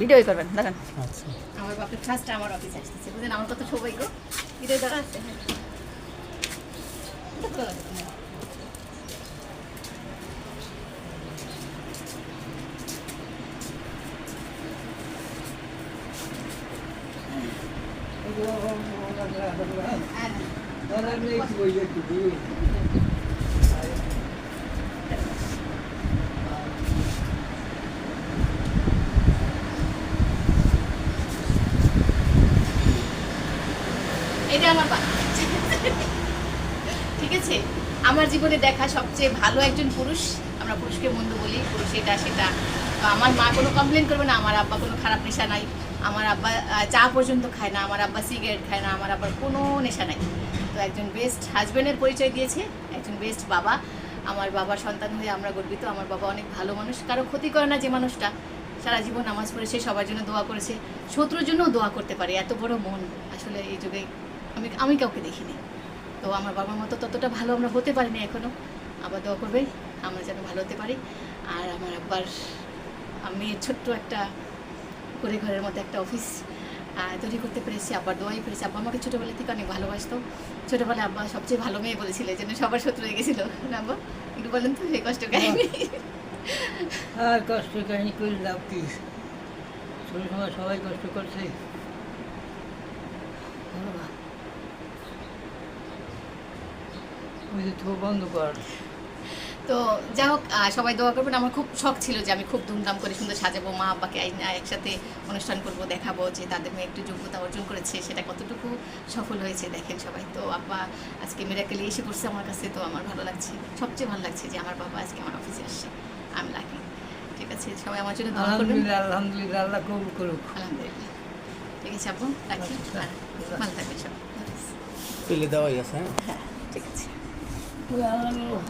Video করবেন দেখেন। আচ্ছা আমার বাপের ফার্স্ট আমার অফিস আসতেছে, বুঝলেন আমার কত সৌভাগ্য। ভিডিও দ্বারা আছে, হ্যাঁ এটা ভালো লাগে তোমার। এটা আমার বাবা, ঠিক আছে। আমার জীবনে দেখা সবচেয়ে ভালো একজন পুরুষ। আমরা পুরুষকে মন্দ বলি, পুরুষ এটা সেটা। তো আমার মা কোনো কমপ্লেন করবে না, আমার আব্বা কোনো খারাপ নেশা নাই, আমার আব্বা চা পর্যন্ত খায় না, আমার আব্বা সিগারেট খায় না, আমার আব্বার কোনো নেশা নাই। তো একজন বেস্ট হাজব্যান্ডের পরিচয় দিয়েছে, একজন বেস্ট বাবা। আমার বাবার সন্তান হয়ে আমরা গর্বিত। আমার বাবা অনেক ভালো মানুষ, কারো ক্ষতি করে না যে মানুষটা। সারা জীবন নামাজ পড়েছে, সবার জন্য দোয়া করেছে, শত্রুর জন্যও দোয়া করতে পারে, এত বড় মন আসলে এই যুগে আমি কাউকে দেখিনি। তো আমার বাবার মতো ততটা ভালো আমরা হতে পারিনি এখনও। আবার দোয়া করবে আমরা যেন ভালো হতে পারি। আর আমার আব্বার আমি ছোট্ট একটা করে ঘরের মধ্যে একটা অফিস তৈরি করতে পেরেছি, আব্বার দোয়াই পেরেছি। আব্বা আমাকে ছোটোবেলা থেকে অনেক ভালোবাসতো। ছোটোবেলায় আব্বা সবচেয়ে ভালো মেয়ে বলেছিল, এই জন্য সবার শত্রু হয়ে গেছিলো না। আব্বা একটু বলেন তো এই কষ্ট কাহিনী। আর কষ্ট কাহিনী করে লাভ কি? ছোট সময় সবাই কষ্ট করছে। ওই যে তো বন্ধ কর। তো যাই হোক, সবাই দোয়া করবেন। আমার খুব শখ ছিল যে আমি খুব ধুমধাম করে সুন্দর সাজাবো, মা আব্বাকে একসাথে অনুষ্ঠান করব, দেখাবো যে তাদের মেয়ে একটু যোগ্যতা অর্জন করেছে, সেটা কতটুকু সফল হয়েছে দেখেন সবাই। তো আব্বা আজকে মিরাকেলি এসে পড়ছে আমার কাছে, তো আমার ভালো লাগছে। সবচেয়ে ভালো লাগছে যে আমার বাবা আজকে আমার অফিসে আসছে, আমি লাকি। ঠিক আছে, সবাই আমার জন্য দোয়া করবেন। আলহামদুলিল্লাহ আলহামদুলিল্লাহ, আল্লাহ কবুল করুক। আলহামদুলিল্লাহ। ঠিক আছে আব্বু, রাখি। আর ভালো থাকবেন সবাই। তুলে দেওয়াই আছে। হ্যাঁ ঠিক আছে। আল্লাহ